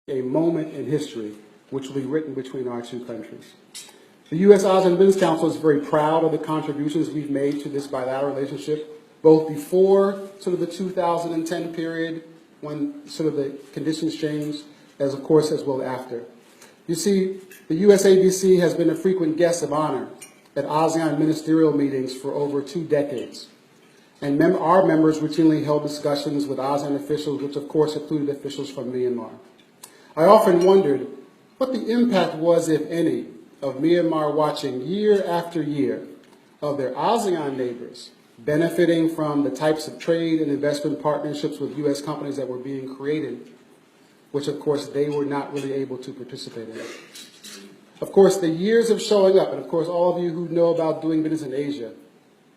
a moment in history which will be written between our two countries. The US-ASEAN Business Council is very proud of the contributions we've made to this bilateral relationship, both before sort of the 2010 period when sort of the conditions changed, as of course as well after. You see, the USABC has been a frequent guest of honor at ASEAN ministerial meetings for over 2 decades. And our members routinely held discussions with ASEAN officials, which of course included officials from Myanmar. I often wondered what the impact was, if any, of Myanmar watching year after year of their ASEAN neighbors benefiting from the types of trade and investment partnerships with U.S. companies that were being created, which of course they were not really able to participate in. Of course, the years of showing up, and of course all of you who know about doing business in Asia,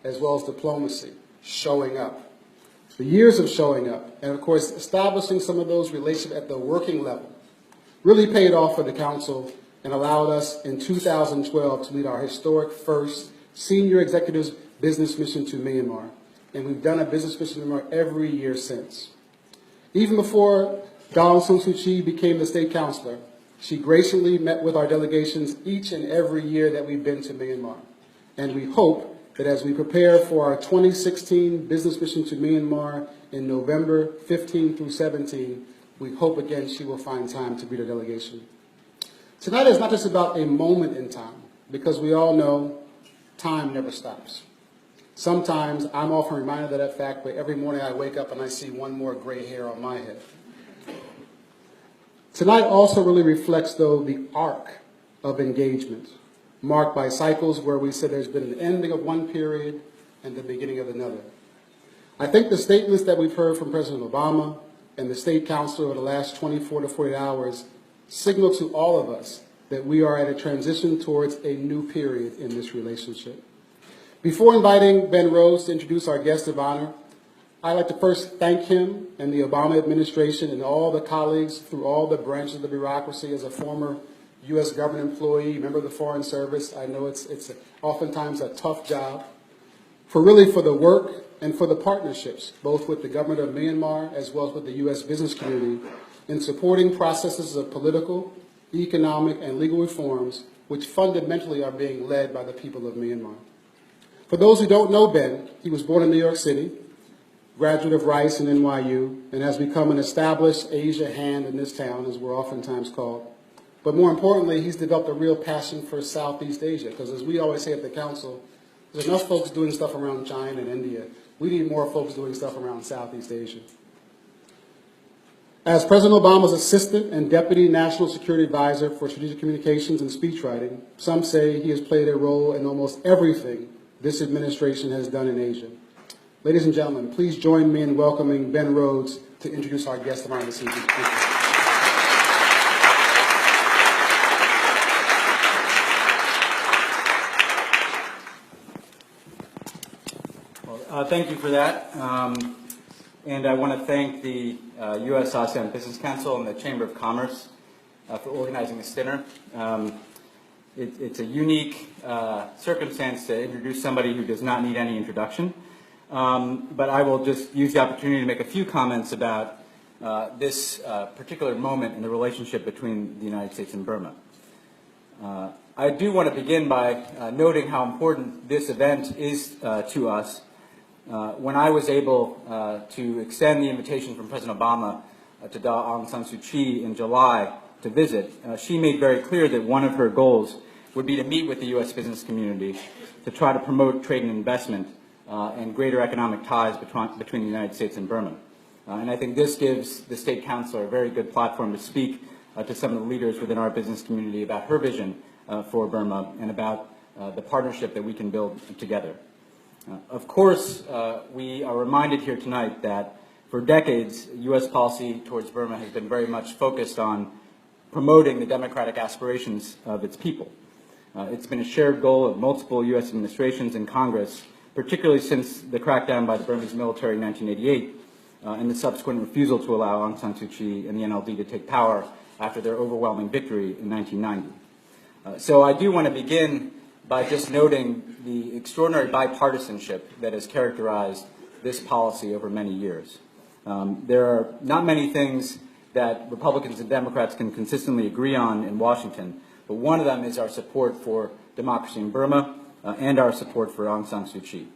as well as diplomacy, showing up. The years of showing up, and of course establishing some of those relationships at the working level, really paid off for the Council and allowed us in 2012 to lead our historic first senior executives business mission to Myanmar. And we've done a business mission to Myanmar every year since. Even before Daw Aung San Suu Kyi became the state councilor, she graciously met with our delegations each and every year that we've been to Myanmar. And we hope that as we prepare for our 2016 business mission to Myanmar in November 15 through 17, we hope again she will find time to greet our delegation. Tonight is not just about a moment in time, because we all know time never stops. Sometimes I'm often reminded of that fact, but every morning I wake up and I see one more gray hair on my head. Tonight also really reflects, though, the arc of engagement, marked by cycles where we said there's been an ending of one period and the beginning of another. I think the statements that we've heard from President Obama and the State Council over the last 24 to 48 hours signal to all of us that we are at a transition towards a new period in this relationship. Before inviting Ben Rhodes to introduce our guest of honor, I'd like to first thank him and the Obama administration and all the colleagues through all the branches of the bureaucracy. As a former U.S. government employee, member of the Foreign Service, I know it's oftentimes a tough job, for the work and for the partnerships, both with the government of Myanmar as well as with the U.S. business community, in supporting processes of political, economic, and legal reforms which fundamentally are being led by the people of Myanmar. For those who don't know Ben, he was born in New York City, graduate of Rice and NYU, and has become an established Asia hand in this town, as we're oftentimes called. But more importantly, he's developed a real passion for Southeast Asia, because as we always say at the Council, there's enough folks doing stuff around China and India. We need more folks doing stuff around Southeast Asia. As President Obama's assistant and deputy national security advisor for strategic communications and speechwriting, some say he has played a role in almost everything this administration has done in Asia. Ladies and gentlemen, please join me in welcoming Ben Rhodes to introduce our guest of honor this evening. Thank you for that. And I want to thank the US-ASEAN Business Council and the Chamber of Commerce for organizing this dinner. It's a unique circumstance to introduce somebody who does not need any introduction. But I will just use the opportunity to make a few comments about this particular moment in the relationship between the United States and Burma. I do want to begin by noting how important this event is to us. When I was able to extend the invitation from President Obama to Daw Aung San Suu Kyi in July to visit, she made very clear that one of her goals would be to meet with the U.S. business community to try to promote trade and investment and greater economic ties between the United States and Burma. And I think this gives the State Councilor a very good platform to speak to some of the leaders within our business community about her vision for Burma and about the partnership that we can build together. Of course, we are reminded here tonight that for decades, U.S. policy towards Burma has been very much focused on promoting the democratic aspirations of its people. It's been a shared goal of multiple U.S. administrations and Congress, particularly since the crackdown by the Burmese military in 1988 and the subsequent refusal to allow Aung San Suu Kyi and the NLD to take power after their overwhelming victory in 1990. So I do want to begin by just noting the extraordinary bipartisanship that has characterized this policy over many years. There are not many things that Republicans and Democrats can consistently agree on in Washington, but one of them is our support for democracy in Burma and our support for Aung San Suu Kyi.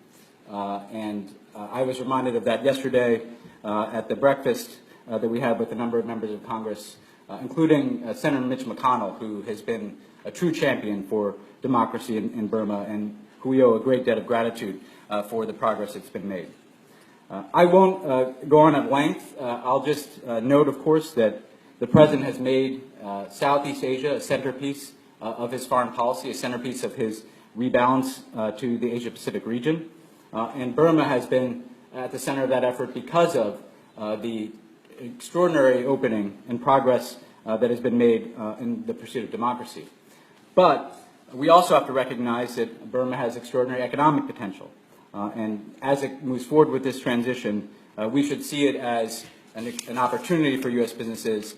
I was reminded of that yesterday at the breakfast that we had with a number of members of Congress, including Senator Mitch McConnell, who has been a true champion for democracy in Burma and who we owe a great debt of gratitude for the progress that's been made. I won't go on at length. I'll just note, of course, that the President has made Southeast Asia a centerpiece of his foreign policy, a centerpiece of his rebalance to the Asia-Pacific region. And Burma has been at the center of that effort because of the extraordinary opening and progress that has been made in the pursuit of democracy. But we also have to recognize that Burma has extraordinary economic potential. And as it moves forward with this transition, we should see it as an opportunity for U.S. businesses,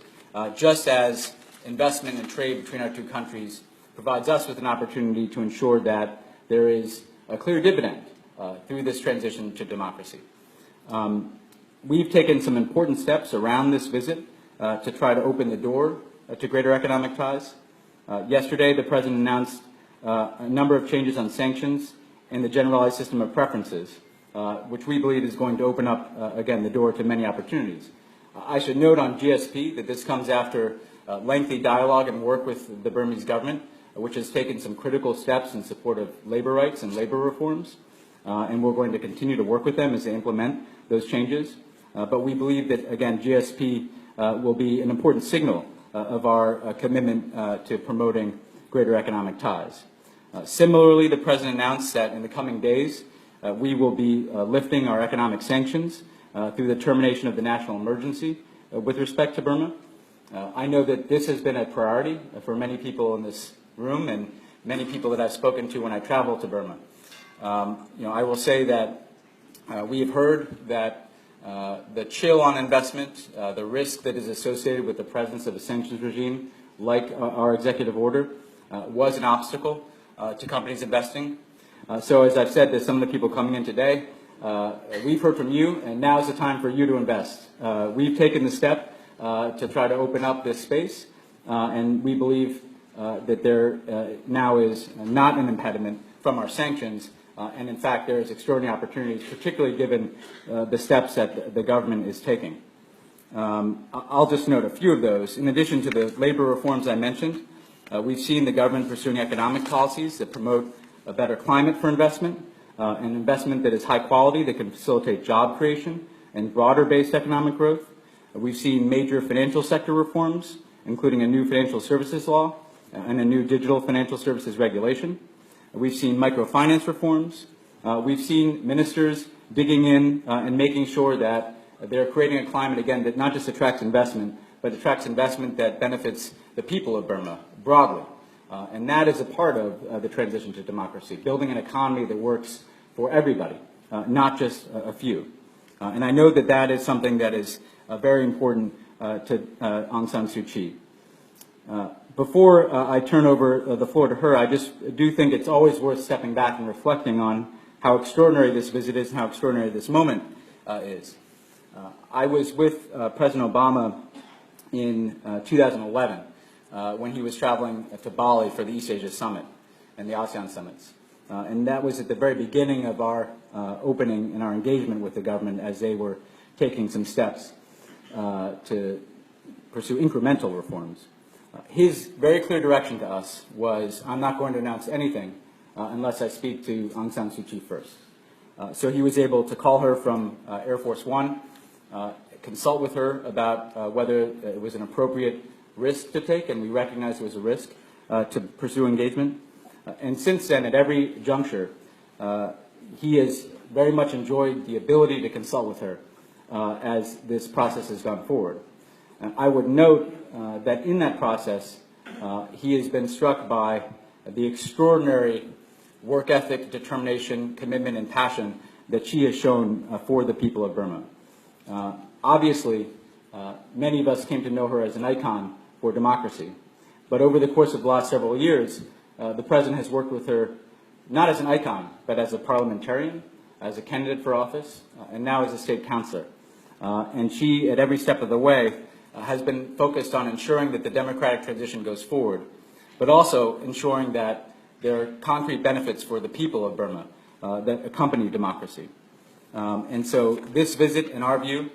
just as investment and trade between our two countries provides us with an opportunity to ensure that there is a clear dividend through this transition to democracy. We've taken some important steps around this visit to try to open the door to greater economic ties. Yesterday, the President announced a number of changes on sanctions and the generalized system of preferences, which we believe is going to open up, again, the door to many opportunities. I should note on GSP that this comes after lengthy dialogue and work with the Burmese government, which has taken some critical steps in support of labor rights and labor reforms, and we're going to continue to work with them as they implement those changes. But we believe that, again, GSP will be an important signal of our commitment to promoting greater economic ties. Similarly, the President announced that in the coming days, we will be lifting our economic sanctions through the termination of the national emergency with respect to Burma. I know that this has been a priority for many people in this room and many people that I've spoken to when I travel to Burma. I will say that we have heard that the chill on investment, the risk that is associated with the presence of a sanctions regime like our executive order was an obstacle to companies investing. So as I've said to some of the people coming in today, we've heard from you, and now is the time for you to invest. We've taken the step to try to open up this space, and we believe that there now is not an impediment from our sanctions, and in fact there is extraordinary opportunities, particularly given the steps that the government is taking. I'll just note a few of those. In addition to the labor reforms I mentioned, we've seen the government pursuing economic policies that promote a better climate for investment, an investment that is high quality, that can facilitate job creation and broader-based economic growth. We've seen major financial sector reforms, including a new financial services law and a new digital financial services regulation. We've seen microfinance reforms. We've seen ministers digging in and making sure that they're creating a climate, again, that not just attracts investment, but attracts investment that benefits the people of Burma broadly. And that is a part of the transition to democracy, building an economy that works for everybody, not just a few. And I know that that is something that is very important to Aung San Suu Kyi. Before I turn over the floor to her, I just do think it's always worth stepping back and reflecting on how extraordinary this visit is and how extraordinary this moment is. I was with President Obama in 2011 when he was traveling to Bali for the Us-Asia Summit and the ASEAN summits. And that was at the very beginning of our opening and our engagement with the government as they were taking some steps to pursue incremental reforms. His very clear direction to us was, I'm not going to announce anything unless I speak to Aung San Suu Kyi first. So he was able to call her from Air Force One, consult with her about whether it was an appropriate risk to take, and we recognized it was a risk to pursue engagement. And since then, at every juncture, he has very much enjoyed the ability to consult with her as this process has gone forward. I would note that in that process, he has been struck by the extraordinary work ethic, determination, commitment, and passion that she has shown for the people of Burma. Obviously, many of us came to know her as an icon for democracy. But over the course of the last several years, the President has worked with her not as an icon, but as a parliamentarian, as a candidate for office, and now as a state councilor. And she, at every step of the way, has been focused on ensuring that the democratic transition goes forward, but also ensuring that there are concrete benefits for the people of Burma that accompany democracy. And so this visit, in our view,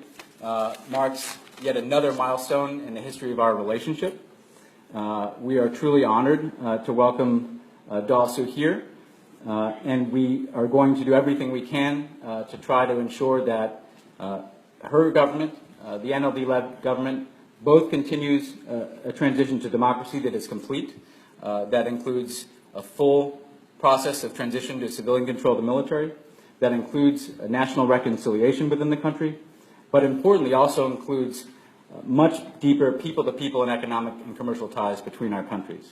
marks yet another milestone in the history of our relationship. We are truly honored to welcome Daw Suu here, and we are going to do everything we can to try to ensure that her government, the NLD-led government, both continues a transition to democracy that is complete, that includes a full process of transition to civilian control of the military, that includes national reconciliation within the country, but importantly also includes much deeper people-to-people and economic and commercial ties between our countries.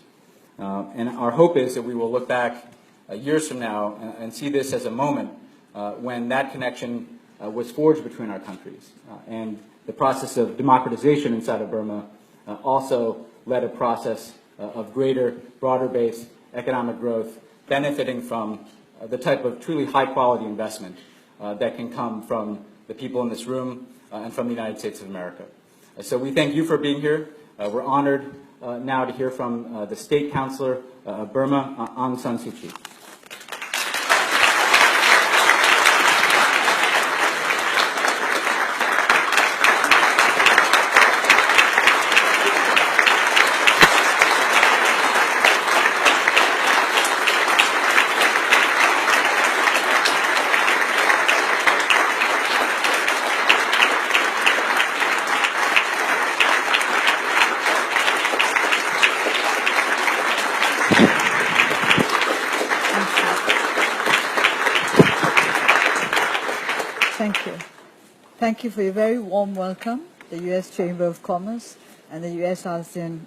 And our hope is that we will look back years from now and see this as a moment when that connection was forged between our countries. And the process of democratization inside of Burma also led a process of greater, broader-based economic growth, benefiting from the type of truly high-quality investment that can come from the people in this room and from the United States of America. So we thank you for being here. We're honored now to hear from the State Councilor of Burma, Aung San Suu Kyi. Thank you. Thank you for your very warm welcome, the U.S. Chamber of Commerce and the Us-Asean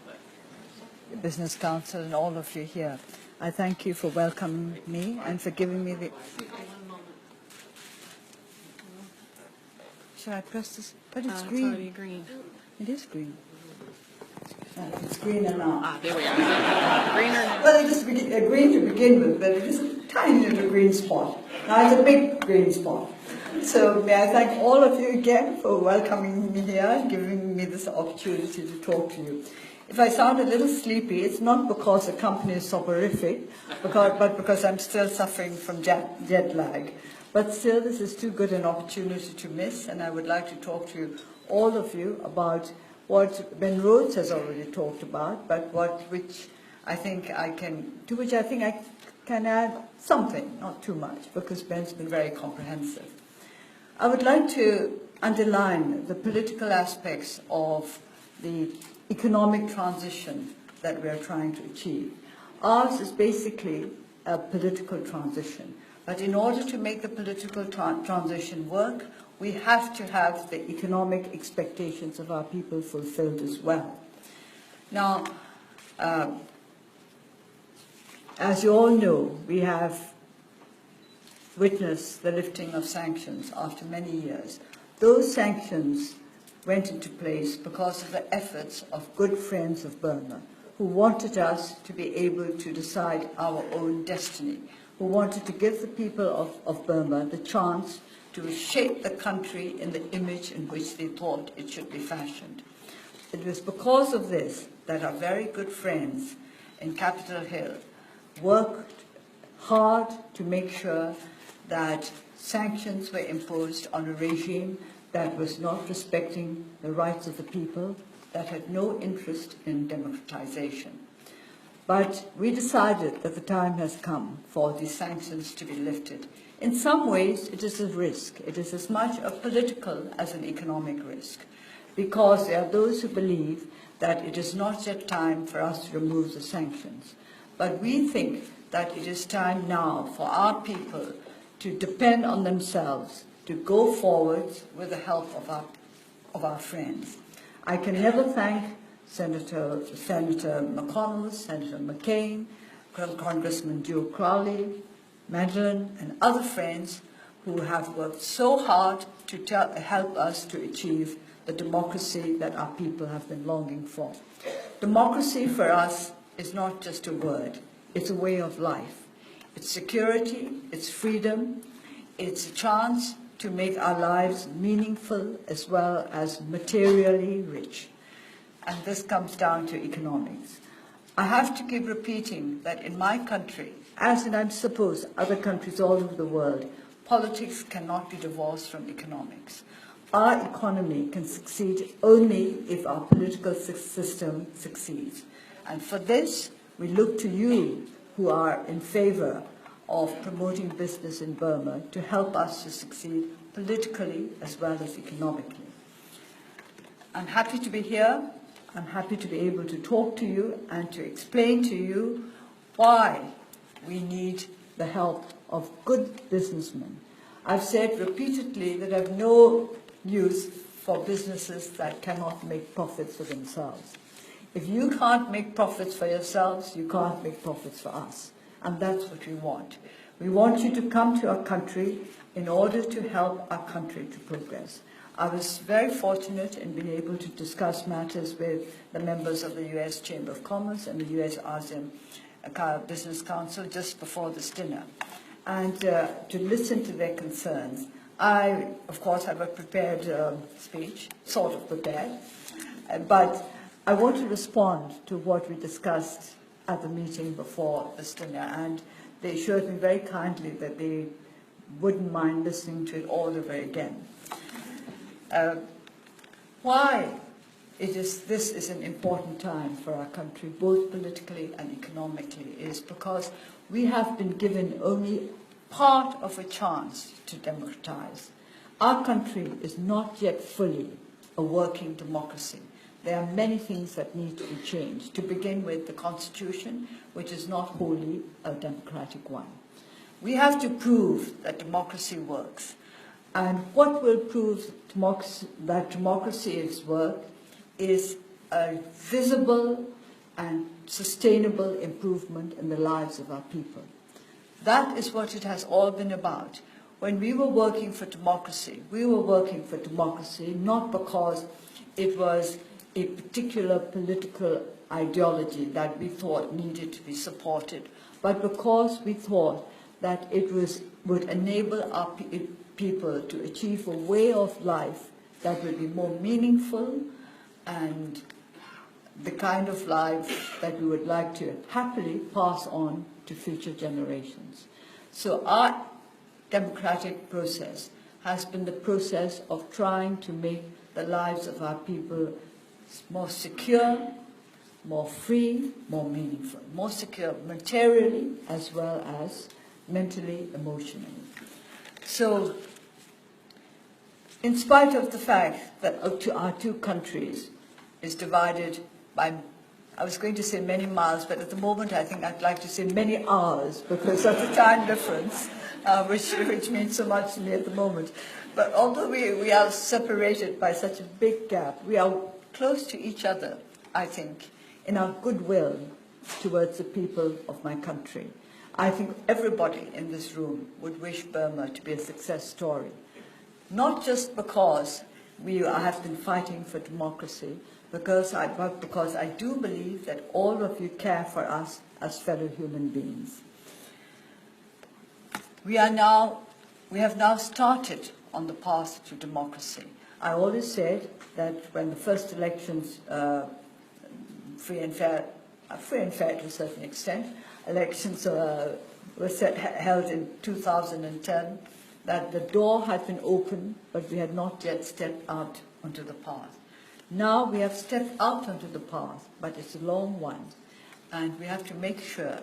Business Council and all of you here. I thank you for welcoming me and for giving me the... Should I press this? But it's green. It's already green. It is green. It's green now. There we are. Green or no? Well, it is green to begin with, but it is a tiny little green spot. Now it's a big green spot. So may I thank all of you again for welcoming me here and giving me this opportunity to talk to you. If I sound a little sleepy, it's not because the company is soporific, but because I'm still suffering from jet lag. But still, this is too good an opportunity to miss, and I would like to talk to you, all of you, about what Ben Rhodes has already talked about, but which I think I can add something, not too much, because Ben's been very comprehensive. I would like to underline the political aspects of the economic transition that we are trying to achieve. Ours is basically a political transition, but in order to make the political transition work, we have to have the economic expectations of our people fulfilled as well. Now, as you all know, we have witnessed the lifting of sanctions after many years. Those sanctions went into place because of the efforts of good friends of Burma who wanted us to be able to decide our own destiny, who wanted to give the people of Burma the chance to shape the country in the image in which they thought it should be fashioned. It was because of this that our very good friends in Capitol Hill worked hard to make sure that sanctions were imposed on a regime that was not respecting the rights of the people, that had no interest in democratization. But we decided that the time has come for these sanctions to be lifted. In some ways, it is a risk. It is as much a political as an economic risk, because there are those who believe that it is not yet time for us to remove the sanctions. But we think that it is time now for our people to depend on themselves, to go forward with the help of our friends. I can never thank Senator McConnell, Senator McCain, Congressman Joe Crowley, Madeline, and other friends who have worked so hard to help us to achieve the democracy that our people have been longing for. Democracy for us is not just a word, it's a way of life. It's security, it's freedom, it's a chance to make our lives meaningful as well as materially rich. and this comes down to economics. I have to keep repeating that in my country, as in I suppose other countries all over the world, politics cannot be divorced from economics. Our economy can succeed only if our political system succeeds. And for this, we look to you who are in favor of promoting business in Burma to help us to succeed politically as well as economically. I'm happy to be here. I'm happy to be able to talk to you and to explain to you why we need the help of good businessmen. I've said repeatedly that I have no use for businesses that cannot make profits for themselves. If you can't make profits for yourselves, you can't make profits for us. And that's what we want. We want you to come to our country in order to help our country to progress. I was very fortunate in being able to discuss matters with the members of the U.S. Chamber of Commerce and the Us-Asean Business Council just before this dinner, and to listen to their concerns. I, of course, have a prepared speech, sort of prepared, but I want to respond to what we discussed at the meeting before this dinner, and they assured me very kindly that they wouldn't mind listening to it all over again. Why this is an important time for our country, both politically and economically, is because we have been given only part of a chance to democratize. Our country is not yet fully a working democracy. There are many things that need to be changed, to begin with the Constitution, which is not wholly a democratic one. We have to prove that democracy works. And what will prove that democracy is work is a visible and sustainable improvement in the lives of our people. That is what it has all been about. When we were working for democracy, we were working for democracy not because it was a particular political ideology that we thought needed to be supported, but because we thought that it would enable our people to achieve a way of life that would be more meaningful and the kind of life that we would like to happily pass on to future generations. So our democratic process has been the process of trying to make the lives of our people more secure, more free, more meaningful, more secure materially as well as mentally, emotionally. So, in spite of the fact that our two countries is divided by, I was going to say many miles, but at the moment I think I'd like to say many hours because of the time difference, which means so much to me at the moment. But although we are separated by such a big gap, we are close to each other, I think, in our goodwill towards the people of my country. I think everybody in this room would wish Burma to be a success story, not just because we have been fighting for democracy, but because I do believe that all of you care for us as fellow human beings. We have now started on the path to democracy. I always said that when the first elections, free and fair to a certain extent, elections were held in 2010, that the door had been opened, but we had not yet stepped out onto the path. Now we have stepped out onto the path, but it's a long one, and we have to make sure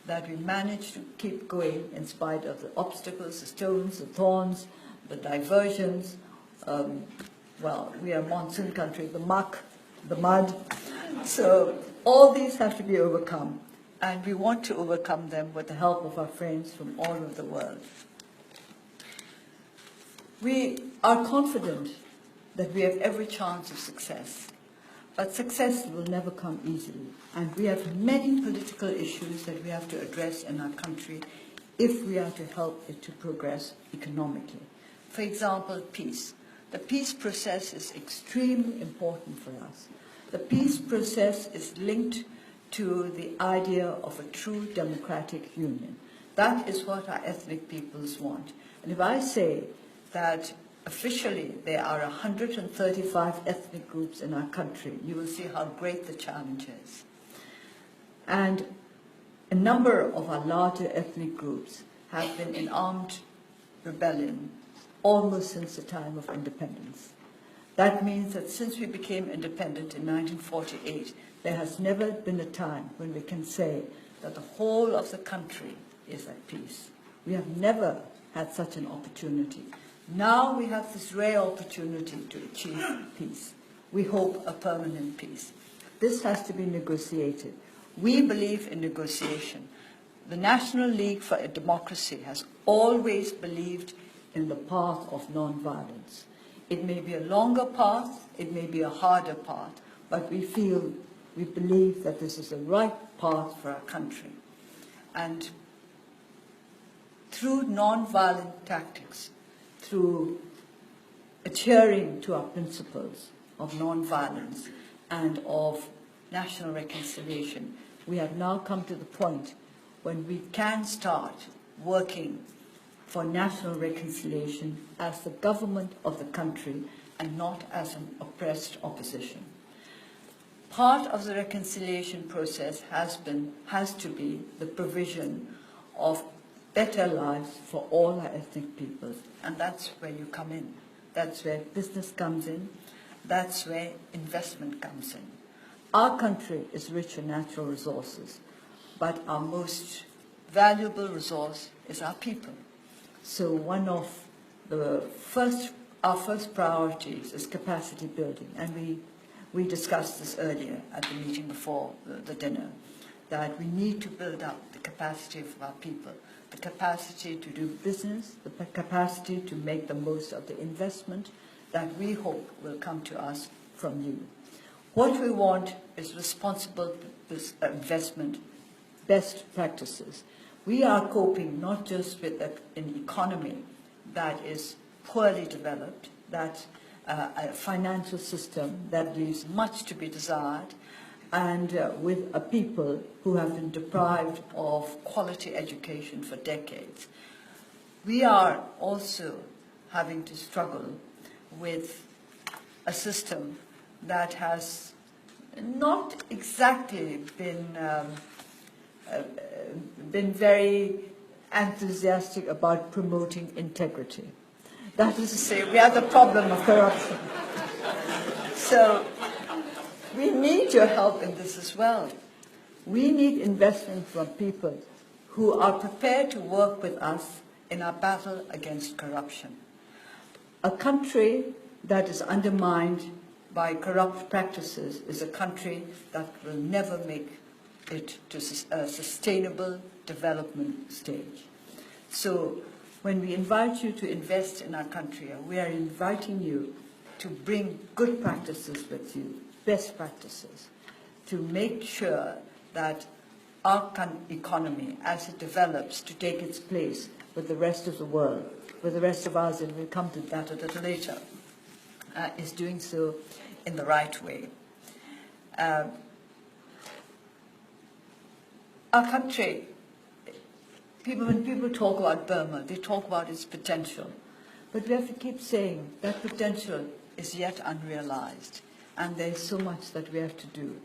that we manage to keep going in spite of the obstacles, the stones, the thorns, the diversions. Well, we are a monsoon country, the muck, the mud. So all these have to be overcome, and we want to overcome them with the help of our friends from all over the world. We are confident that we have every chance of success, but success will never come easily, and we have many political issues that we have to address in our country if we are to help it to progress economically. For example, peace. The peace process is extremely important for us. The peace process is linked to the idea of a true democratic union. That is what our ethnic peoples want. And if I say that officially there are 135 ethnic groups in our country. You will see how great the challenge is. And a number of our larger ethnic groups have been in armed rebellion almost since the time of independence. That means that since we became independent in 1948, there has never been a time when we can say that the whole of the country is at peace. We have never had such an opportunity. Now we have this rare opportunity to achieve peace. We hope a permanent peace. This has to be negotiated. We believe in negotiation. The National League for Democracy has always believed in the path of nonviolence. It may be a longer path, it may be a harder path, but we believe that this is the right path for our country. And through nonviolent tactics, through adhering to our principles of nonviolence and of national reconciliation, we have now come to the point when we can start working for national reconciliation as the government of the country and not as an oppressed opposition. Part of the reconciliation process has to be the provision of better lives for all our ethnic peoples, and that's where you come in. That's where business comes in. That's where investment comes in. Our country is rich in natural resources, but our most valuable resource is our people. So one of our first priorities is capacity building, and we discussed this earlier at the meeting before the dinner, that we need to build up the capacity of our people, the capacity to do business, the capacity to make the most of the investment that we hope will come to us from you. What we want is responsible investment, best practices. We are coping not just with an economy that is poorly developed, that a financial system that leaves much to be desired, and with a people who have been deprived of quality education for decades. We are also having to struggle with a system that has not exactly been very enthusiastic about promoting integrity. That is to say, we have the problem of corruption. So we need your help in this as well. We need investment from people who are prepared to work with us in our battle against corruption. A country that is undermined by corrupt practices is a country that will never make it to a sustainable development stage. So when we invite you to invest in our country, we are inviting you to bring good practices with you, best practices, to make sure that our economy, as it develops to take its place with the rest of the world, with the rest of us, and we'll come to that a little later, is doing so in the right way. Our country, when people talk about Burma, they talk about its potential. But we have to keep saying that potential is yet unrealized, and there's so much that we have to do.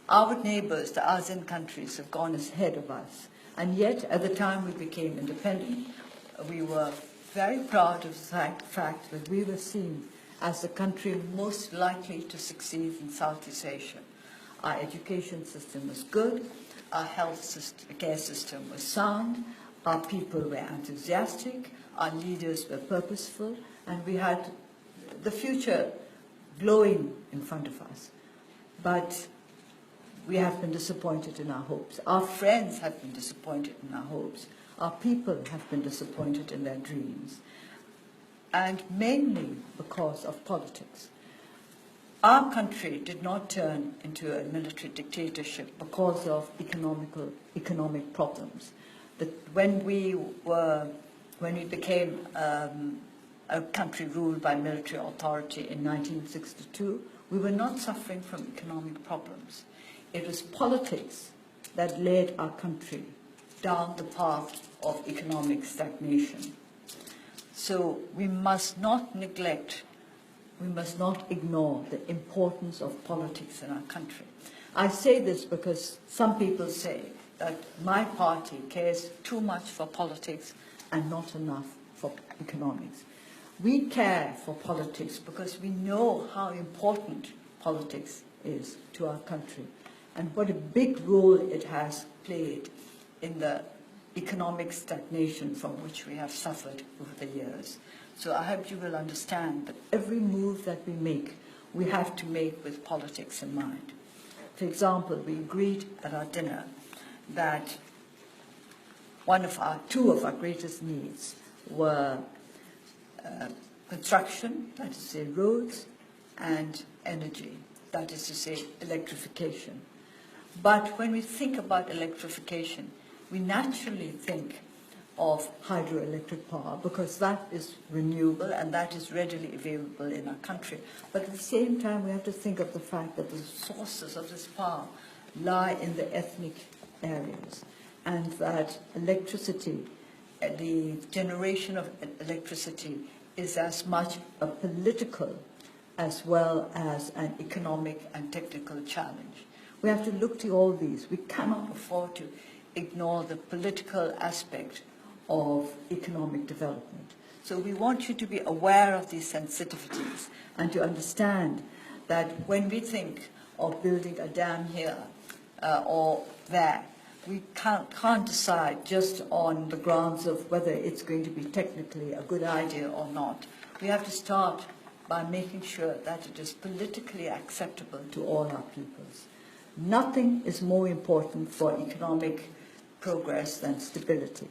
Our neighbors, the ASEAN countries, have gone ahead of us, and yet at the time we became independent, we were very proud of the fact that we were seen as the country most likely to succeed in Southeast Asia. Our education system was good, our care system was sound, our people were enthusiastic, our leaders were purposeful, and we had the future glowing in front of us. But we have been disappointed in our hopes. Our friends have been disappointed in our hopes. Our people have been disappointed in their dreams. And mainly because of politics. Our country did not turn into a military dictatorship because of economic problems. When we became a country ruled by military authority in 1962, we were not suffering from economic problems. It was politics that led our country down the path of economic stagnation. So we must not neglect, we must not ignore the importance of politics in our country. I say this because some people say that my party cares too much for politics and not enough for economics. We care for politics because we know how important politics is to our country and what a big role it has played in the economic stagnation from which we have suffered over the years. So I hope you will understand that every move that we have to make with politics in mind. For example, we agreed at our dinner that two of our greatest needs were construction, that is to say roads, and energy, that is to say electrification. But when we think about electrification, we naturally think of hydroelectric power because that is renewable and that is readily available in our country. But at the same time, we have to think of the fact that the sources of this power lie in the ethnic areas and that electricity, the generation of electricity is as much a political as well as an economic and technical challenge. We have to look to all these. We cannot afford to ignore the political aspect of economic development. So we want you to be aware of these sensitivities and to understand that when we think of building a dam here or there, we can't decide just on the grounds of whether it's going to be technically a good idea or not. We have to start by making sure that it is politically acceptable to all our peoples. Nothing is more important for economic progress than stability.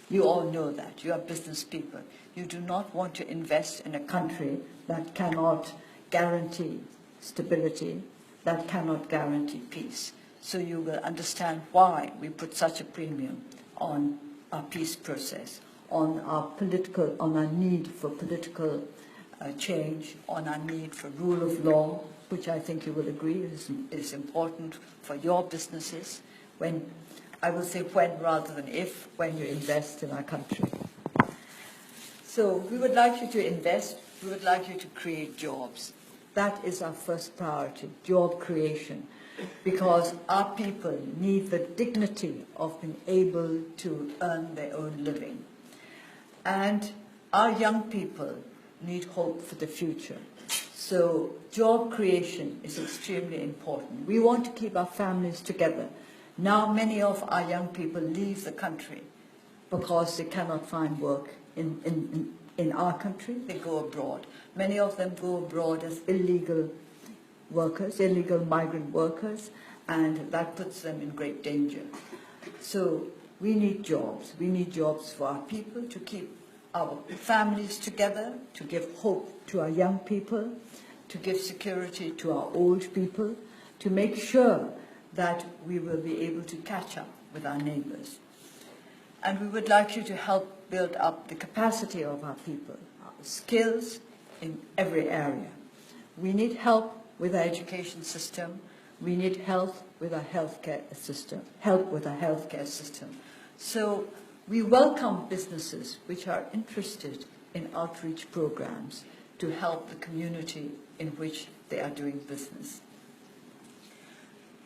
You all know that. You are business people. You do not want to invest in a country that cannot guarantee stability, that cannot guarantee peace. So you will understand why we put such a premium on our peace process, on our need for political change, on our need for rule of law, which I think you will agree is important for your businesses when, I will say when rather than if, when you invest in our country. So we would like you to invest, we would like you to create jobs. That is our first priority, job creation, because our people need the dignity of being able to earn their own living. And our young people need hope for the future. So job creation is extremely important. We want to keep our families together. Now many of our young people leave the country because they cannot find work in our country. They go abroad. Many of them go abroad as illegal workers, illegal migrant workers, and that puts them in great danger. So we need jobs. We need jobs for our people to keep our families together, to give hope to our young people, to give security to our old people, to make sure that we will be able to catch up with our neighbors. And we would like you to help build up the capacity of our people, our skills in every area. We need help with our education system. We need help with our healthcare system. So we welcome businesses which are interested in outreach programs to help the community in which they are doing business.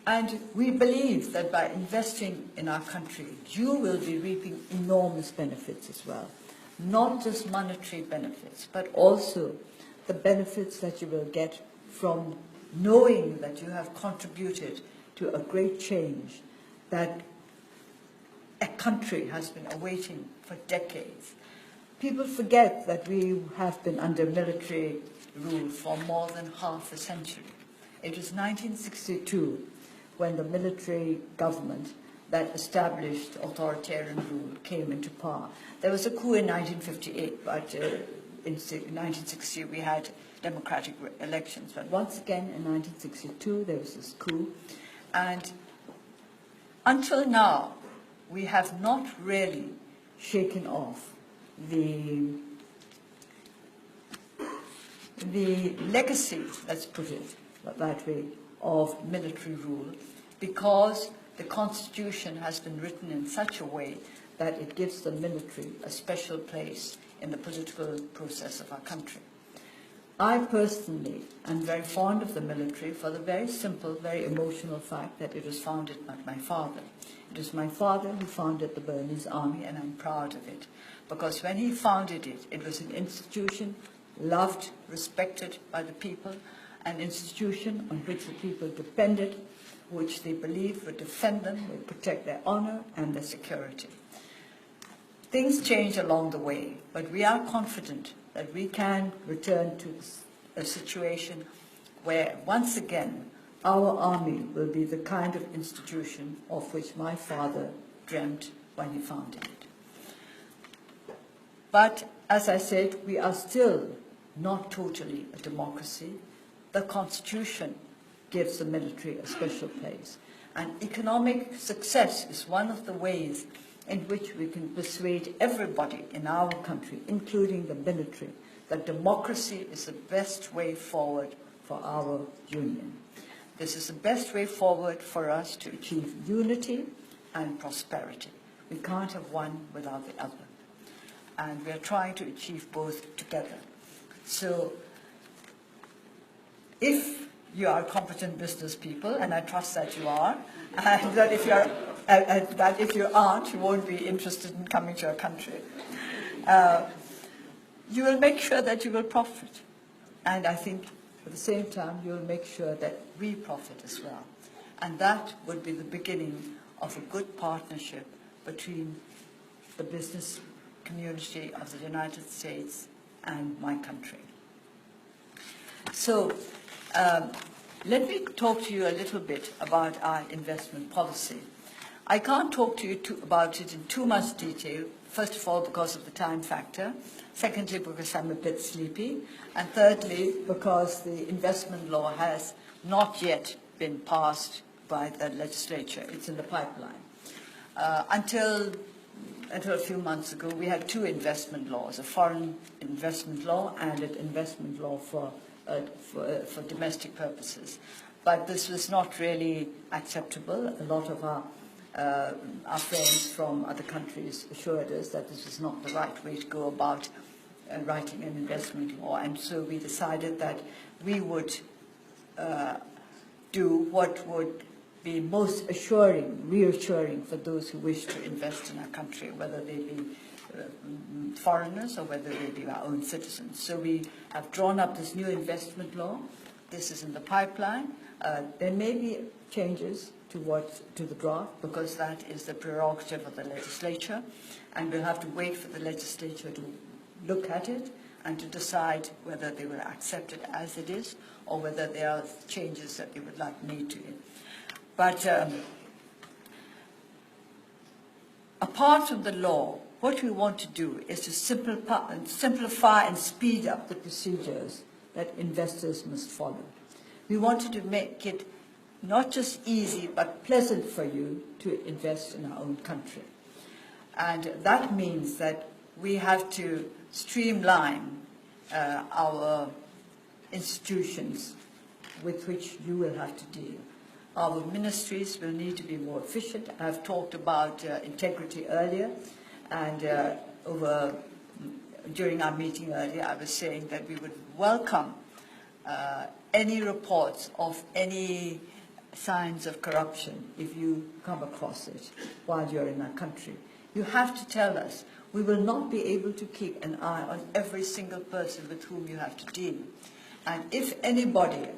And we believe that by investing in our country, you will be reaping enormous benefits as well. Not just monetary benefits, but also the benefits that you will get from knowing that you have contributed to a great change that a country has been awaiting for decades. People forget that we have been under military rule for more than half a century. It was 1962 when the military government that established authoritarian rule came into power. There was a coup in 1958, but in 1960 we had democratic elections. But once again in 1962 there was this coup. And until now, we have not really shaken off the legacy, let's put it that way, of military rule, because the Constitution has been written in such a way that it gives the military a special place in the political process of our country. I personally am very fond of the military for the very simple, very emotional fact that it was founded by my father. It was my father who founded the Burmese army, and I'm proud of it. Because when he founded it, it was an institution loved, respected by the people, an institution on which the people depended, which they believed would defend them, would protect their honor and their security. Things change along the way, but we are confident that we can return to a situation where, once again, our army will be the kind of institution of which my father dreamt when he founded it. But, as I said, we are still not totally a democracy. The Constitution gives the military a special place. And economic success is one of the ways in which we can persuade everybody in our country, including the military, that democracy is the best way forward for our union. This is the best way forward for us to achieve unity and prosperity. We can't have one without the other. And we're trying to achieve both together. So, if you are competent business people, and I trust that you are, and that if you aren't, you won't be interested in coming to our country, you will make sure that you will profit. And I think at the same time, you will make sure that we profit as well. And that would be the beginning of a good partnership between the business community of the United States and my country. So, let me talk to you a little bit about our investment policy. I can't talk to you about it in too much detail, first of all because of the time factor, secondly because I'm a bit sleepy, and thirdly because the investment law has not yet been passed by the legislature. It's in the pipeline. Until a few months ago, we had two investment laws, a foreign investment law and an investment law for domestic purposes. But this was not really acceptable. A lot of our friends from other countries assured us that this was not the right way to go about writing an investment law. And so we decided that we would do what would be most reassuring for those who wish to invest in our country, whether they be foreigners or whether they be our own citizens. So we have drawn up this new investment law. This is in the pipeline. There may be changes to the draft because that is the prerogative of the legislature, and we'll have to wait for the legislature to look at it and to decide whether they will accept it as it is or whether there are changes that they would like made to it. But apart from the law, what we want to do is to simplify and speed up the procedures that investors must follow. We wanted to make it not just easy but pleasant for you to invest in our own country. And that means that we have to streamline our institutions with which you will have to deal. Our ministries will need to be more efficient. I've talked about integrity earlier, and during our meeting earlier, I was saying that we would welcome any reports of any signs of corruption if you come across it while you're in our country. You have to tell us. We will not be able to keep an eye on every single person with whom you have to deal. And if anybody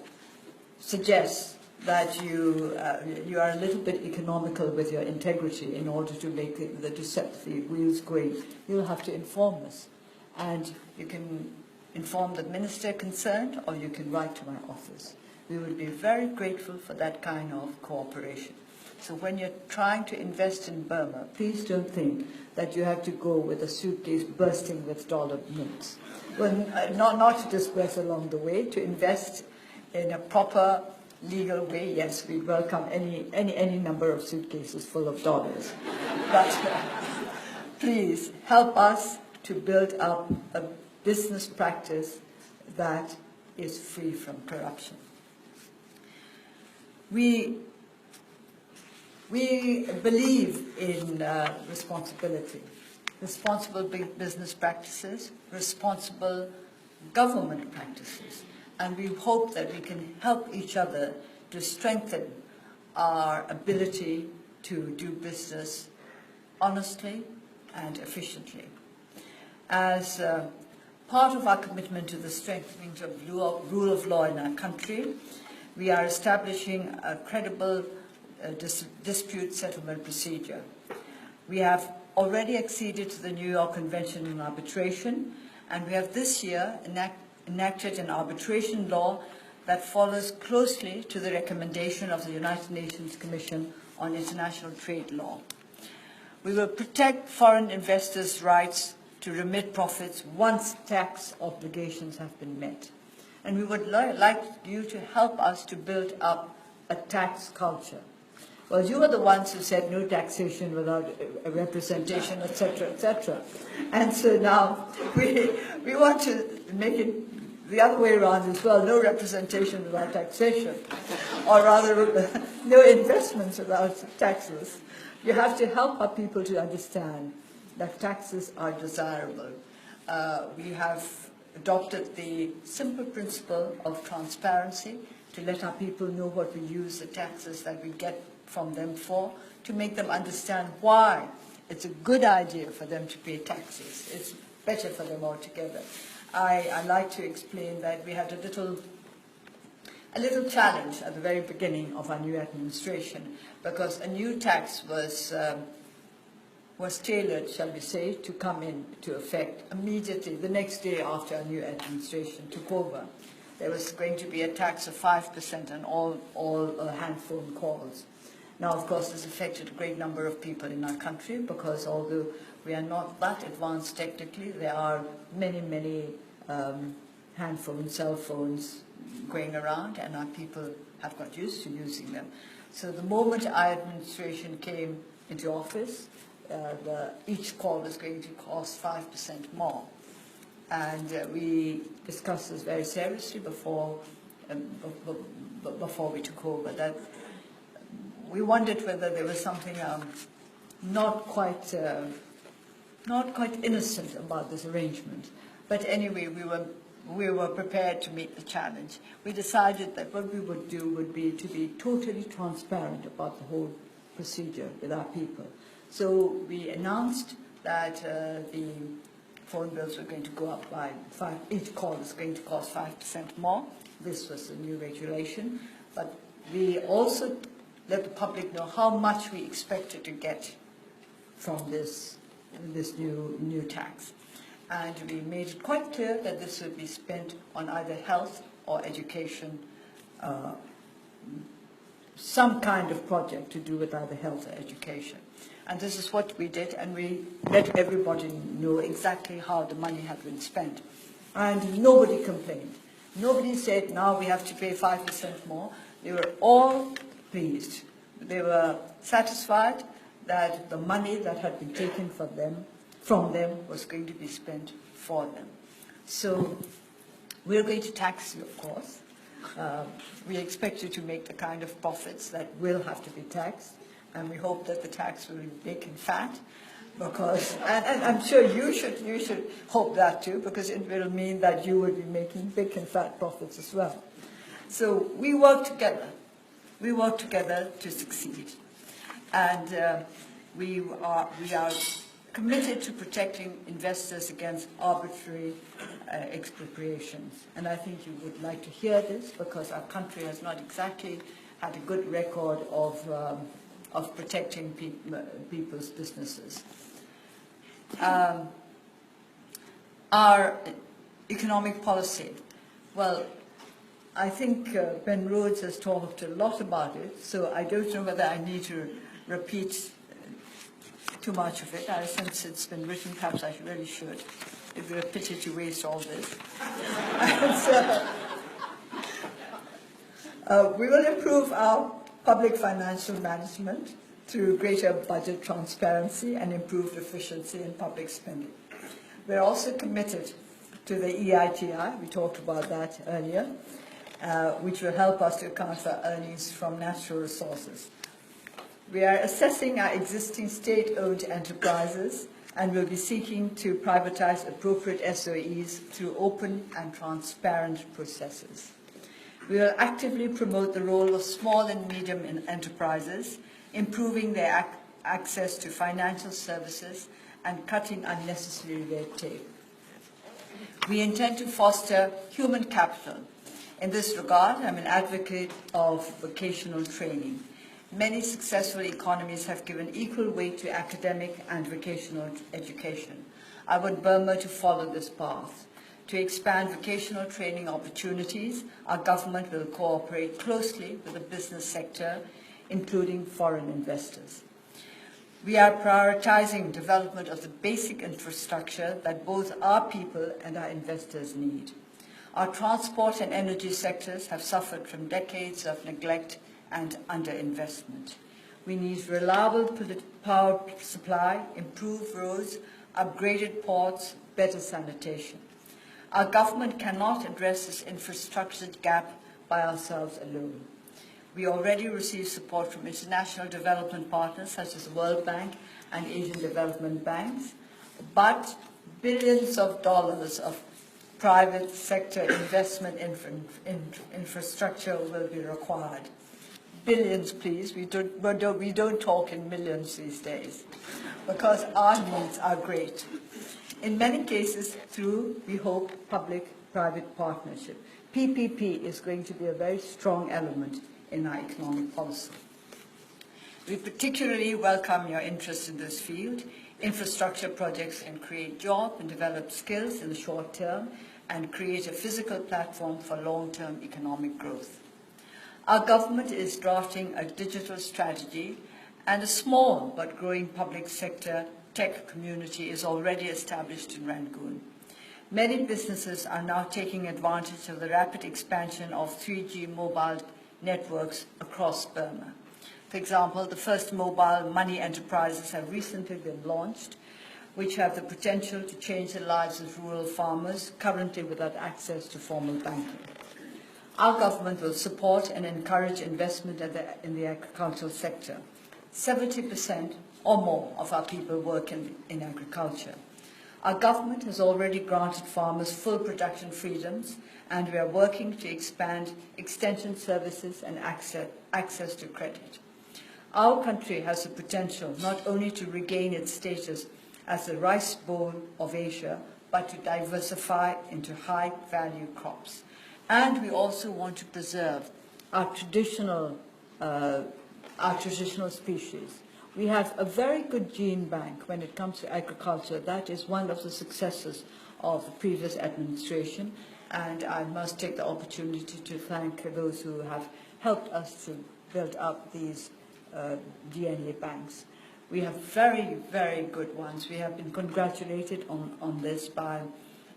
suggests that you are a little bit economical with your integrity in order to set the wheels going, you'll have to inform us. And you can inform the minister concerned, or you can write to my office. We would be very grateful for that kind of cooperation. So when you're trying to invest in Burma, please don't think that you have to go with a suitcase bursting with dollar notes. Well, not to disperse along the way, to invest in a proper legal way. Yes, we welcome any number of suitcases full of dollars. But please help us to build up a business practice that is free from corruption. We believe in responsibility. responsible business practices, responsible government practices. And we hope that we can help each other to strengthen our ability to do business honestly and efficiently. As part of our commitment to the strengthening of rule of law in our country, we are establishing a credible dispute settlement procedure. We have already acceded to the New York Convention on Arbitration, and we have this year enacted an arbitration law that follows closely to the recommendation of the United Nations Commission on International Trade Law. We will protect foreign investors' rights to remit profits once tax obligations have been met. And we would like you to help us to build up a tax culture. Well, you are the ones who said no taxation without a representation, etc., etc. And so now we want to make it the other way around as well, no representation without taxation, or rather no investments without taxes. You have to help our people to understand that taxes are desirable. We have adopted the simple principle of transparency to let our people know what we use the taxes that we get from them for, to make them understand why it's a good idea for them to pay taxes. It's better for them altogether. I like to explain that we had a little challenge at the very beginning of our new administration, because a new tax was tailored, shall we say, to come into effect immediately, the next day after our new administration took over. There was going to be a tax of 5% on all hand phone calls. Now, of course, this affected a great number of people in our country, because although we are not that advanced technically, there are many, many hand phones, cell phones going around, and our people have got used to using them. So the moment our administration came into office, each call was going to cost 5% more. And we discussed this very seriously before we took over. That we wondered whether there was something not quite innocent about this arrangement. But anyway, we were prepared to meet the challenge. We decided that what we would do would be to be totally transparent about the whole procedure with our people. So we announced that the phone bills were going to go up by each call is going to cost 5% more. This was the new regulation. But we also let the public know how much we expected to get from this new tax. And we made it quite clear that this would be spent on either health or education, some kind of project to do with either health or education. And this is what we did, and we let everybody know exactly how the money had been spent. And nobody complained. Nobody said, now we have to pay 5% more. They were all pleased. They were satisfied that the money that had been taken from them was going to be spent for them. So we're going to tax you, of course. We expect you to make the kind of profits that will have to be taxed. And we hope that the tax will be big and fat, because, and I'm sure you should hope that too, because it will mean that you will be making big and fat profits as well. So we work together. We work together to succeed. And we are committed to protecting investors against arbitrary expropriations. And I think you would like to hear this, because our country has not exactly had a good record of protecting people's businesses. Our economic policy, well, I think Ben Rhodes has talked a lot about it, so I don't know whether I need to repeat too much of it. Since it's been written, perhaps I really should. It would be a pity to waste all this. We will improve our public financial management through greater budget transparency and improved efficiency in public spending. We're also committed to the EITI, we talked about that earlier, which will help us to account for earnings from natural resources. We are assessing our existing state-owned enterprises and will be seeking to privatize appropriate SOEs through open and transparent processes. We will actively promote the role of small and medium enterprises, improving their access to financial services and cutting unnecessary red tape. We intend to foster human capital. In this regard, I'm an advocate of vocational training. Many successful economies have given equal weight to academic and vocational education. I want Burma to follow this path. To expand vocational training opportunities, our government will cooperate closely with the business sector, including foreign investors. We are prioritizing development of the basic infrastructure that both our people and our investors need. Our transport and energy sectors have suffered from decades of neglect and underinvestment. We need reliable power supply, improved roads, upgraded ports, better sanitation. Our government cannot address this infrastructure gap by ourselves alone. We already receive support from international development partners such as the World Bank and Asian Development Banks, but billions of dollars of private sector investment in infrastructure will be required. Billions, please. We don't talk in millions these days, because our needs are great. In many cases, through, we hope, public-private partnership. PPP is going to be a very strong element in our economic policy. We particularly welcome your interest in this field. Infrastructure projects can create jobs and develop skills in the short term and create a physical platform for long-term economic growth. Our government is drafting a digital strategy, and a small but growing public sector tech community is already established in Rangoon. Many businesses are now taking advantage of the rapid expansion of 3G mobile networks across Burma. For example, the first mobile money enterprises have recently been launched, which have the potential to change the lives of rural farmers currently without access to formal banking. Our government will support and encourage investment in the agricultural sector. 70% or more of our people work in agriculture. Our government has already granted farmers full production freedoms, and we are working to expand extension services and access to credit. Our country has the potential not only to regain its status as the rice bowl of Asia, but to diversify into high-value crops. And we also want to preserve our traditional species. We have a very good gene bank when it comes to agriculture. That is one of the successes of the previous administration, and I must take the opportunity to thank those who have helped us to build up these DNA banks. We have very, very good ones. We have been congratulated on this by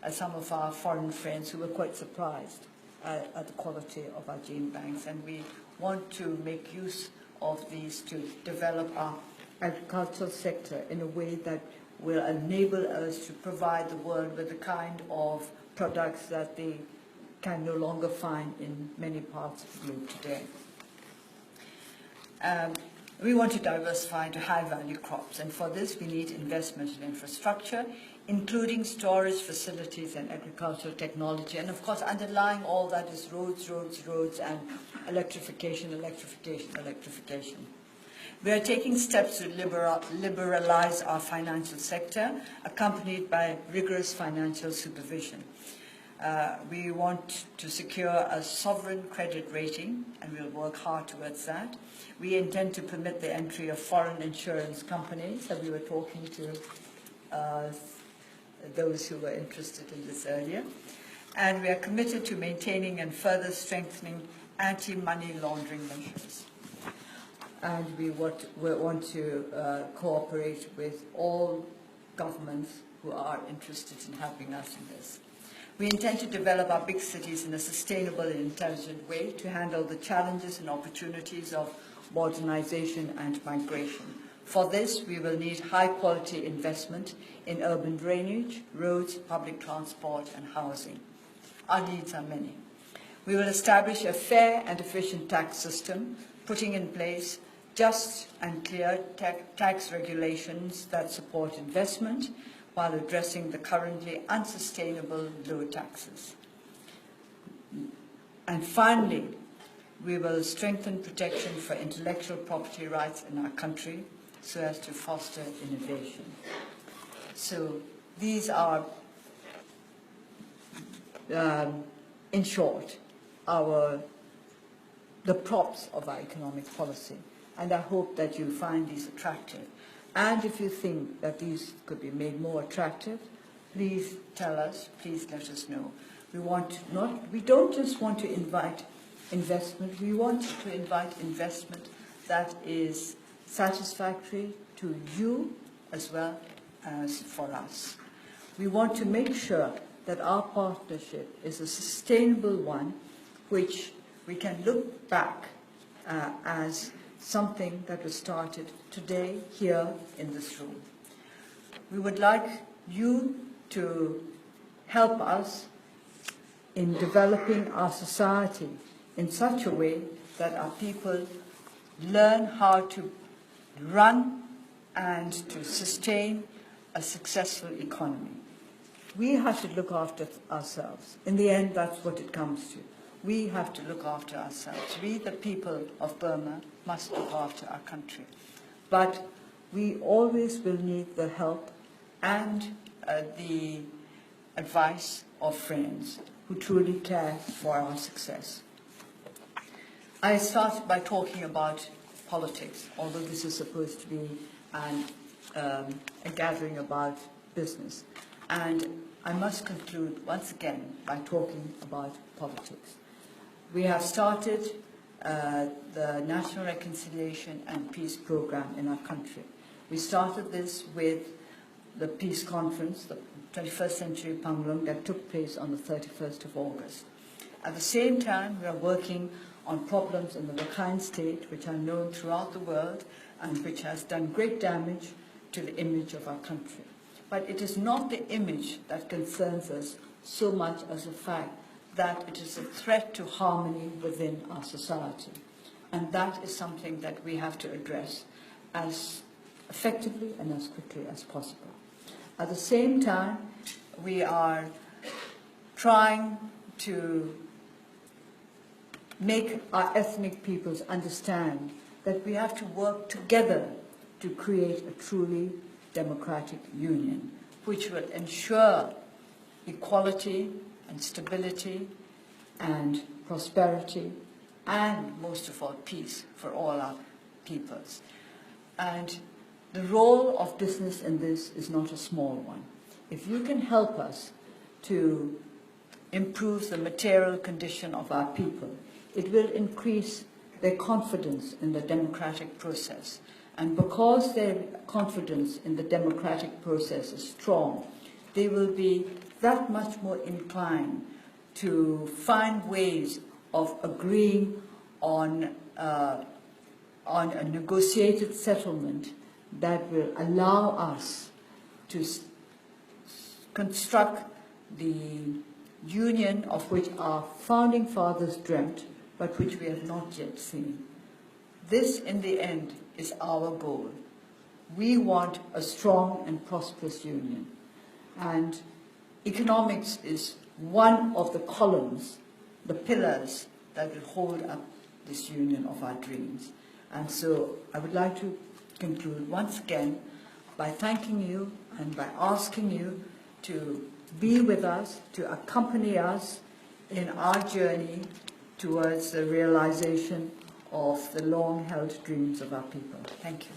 some of our foreign friends who were quite surprised at the quality of our gene banks, and we want to make use of these to develop our agricultural sector in a way that will enable us to provide the world with the kind of products that they can no longer find in many parts of the globe today. We want to diversify into high-value crops, and for this we need investment in infrastructure, including storage facilities and agricultural technology, and of course underlying all that is roads, roads, roads, and electrification, electrification, electrification. We are taking steps to liberalize our financial sector, accompanied by rigorous financial supervision. We want to secure a sovereign credit rating, and we'll work hard towards that. We intend to permit the entry of foreign insurance companies, and we were talking to those who were interested in this earlier. And we are committed to maintaining and further strengthening anti-money laundering measures. And we want to cooperate with all governments who are interested in helping us in this. We intend to develop our big cities in a sustainable and intelligent way to handle the challenges and opportunities of modernization and migration. For this, we will need high-quality investment in urban drainage, roads, public transport, and housing. Our needs are many. We will establish a fair and efficient tax system, putting in place just and clear tax regulations that support investment while addressing the currently unsustainable low taxes. And finally, we will strengthen protection for intellectual property rights in our country so as to foster innovation. So these are, in short, the props of our economic policy. And I hope that you find these attractive. And if you think that these could be made more attractive, please tell us, please let us know. We don't just want to invite investment, we want to invite investment that is satisfactory to you as well as for us. We want to make sure that our partnership is a sustainable one, which we can look back as something that was started today here in this room. We would like you to help us in developing our society in such a way that our people learn how to run and to sustain a successful economy. We have to look after ourselves. In the end, that's what it comes to. We have to look after ourselves. We, the people of Burma, must look after our country. But we always will need the help and the advice of friends who truly care for our success. I started by talking about politics, although this is supposed to be a gathering about business. And I must conclude once again by talking about politics. We have started the National Reconciliation and Peace Program in our country. We started this with the Peace Conference, the 21st Century Panglong, that took place on the 31st of August. At the same time, we are working on problems in the Rakhine State, which are known throughout the world and which has done great damage to the image of our country. But it is not the image that concerns us so much as the fact that it is a threat to harmony within our society. And that is something that we have to address as effectively and as quickly as possible. At the same time, we are trying to make our ethnic peoples understand that we have to work together to create a truly democratic union, which will ensure equality and stability and prosperity and, most of all, peace for all our peoples. And the role of business in this is not a small one. If you can help us to improve the material condition of our people, it will increase their confidence in the democratic process. And because their confidence in the democratic process is strong, they will be that much more inclined to find ways of agreeing on a negotiated settlement that will allow us to construct the union of which our founding fathers dreamt, but which we have not yet seen. This, in the end, is our goal. We want a strong and prosperous union. And economics is one of the columns, the pillars that will hold up this union of our dreams. And so I would like to conclude once again by thanking you and by asking you to be with us, to accompany us in our journey towards the realization of the long-held dreams of our people. Thank you.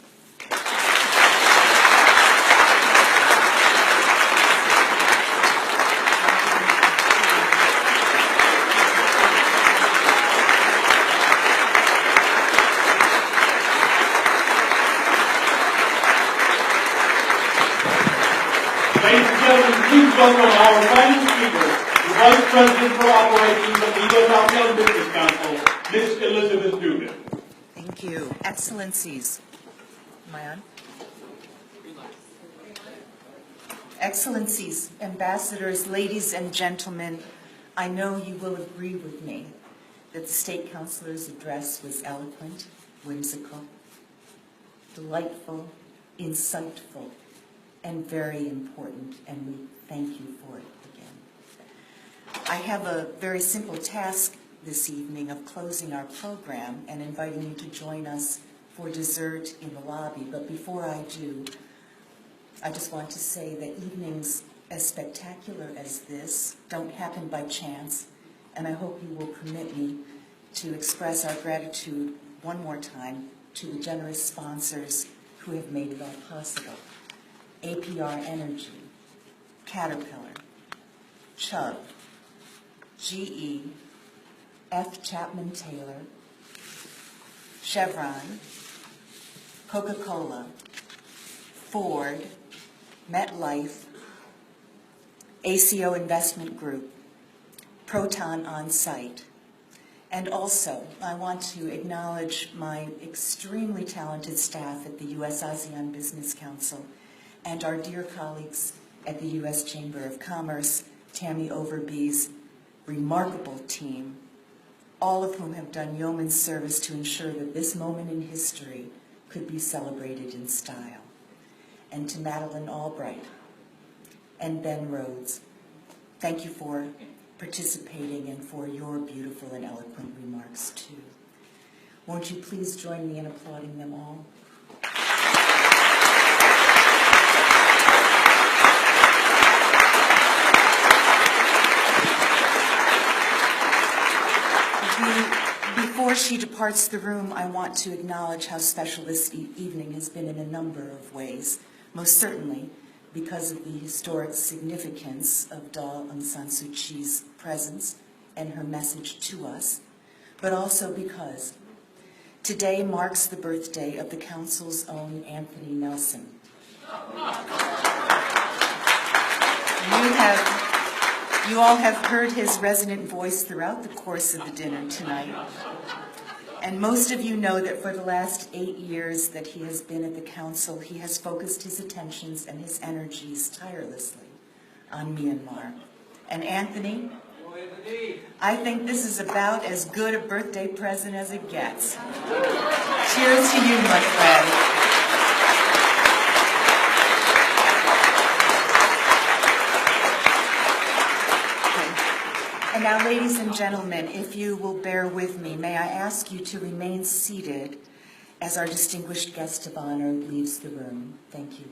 Ladies and gentlemen, please welcome our final speaker, the Vice President for Operations of the Us-Asean Business Council, Ms. Elizabeth Dugan. Thank you. Excellencies. Am I on? Excellencies, ambassadors, ladies and gentlemen, I know you will agree with me that the State Councilor's address was eloquent, whimsical, delightful, insightful, and very important, and we thank you for it again. I have a very simple task this evening of closing our program and inviting you to join us for dessert in the lobby. But before I do, I just want to say that evenings as spectacular as this don't happen by chance, and I hope you will permit me to express our gratitude one more time to the generous sponsors who have made it all possible. APR Energy, Caterpillar, Chubb, GE, F. Chapman Taylor, Chevron, Coca-Cola, Ford, MetLife, ACO Investment Group, Proton On Site. And also, I want to acknowledge my extremely talented staff at the Us-Asean Business Council and our dear colleagues at the U.S. Chamber of Commerce, Tammy Overby's remarkable team, all of whom have done yeoman's service to ensure that this moment in history could be celebrated in style. And to Madeleine Albright and Ben Rhodes, thank you for participating and for your beautiful and eloquent remarks too. Won't you please join me in applauding them all? Before she departs the room, I want to acknowledge how special this evening has been in a number of ways. Most certainly because of the historic significance of Daw Aung San Suu Kyi's presence and her message to us, but also because today marks the birthday of the Council's own Anthony Nelson. You all have heard his resonant voice throughout the course of the dinner tonight. And most of you know that for the last 8 years that he has been at the Council, he has focused his attentions and his energies tirelessly on Myanmar. And Anthony, I think this is about as good a birthday present as it gets. Cheers to you, my friend. And now, ladies and gentlemen, if you will bear with me, may I ask you to remain seated as our distinguished guest of honor leaves the room. Thank you.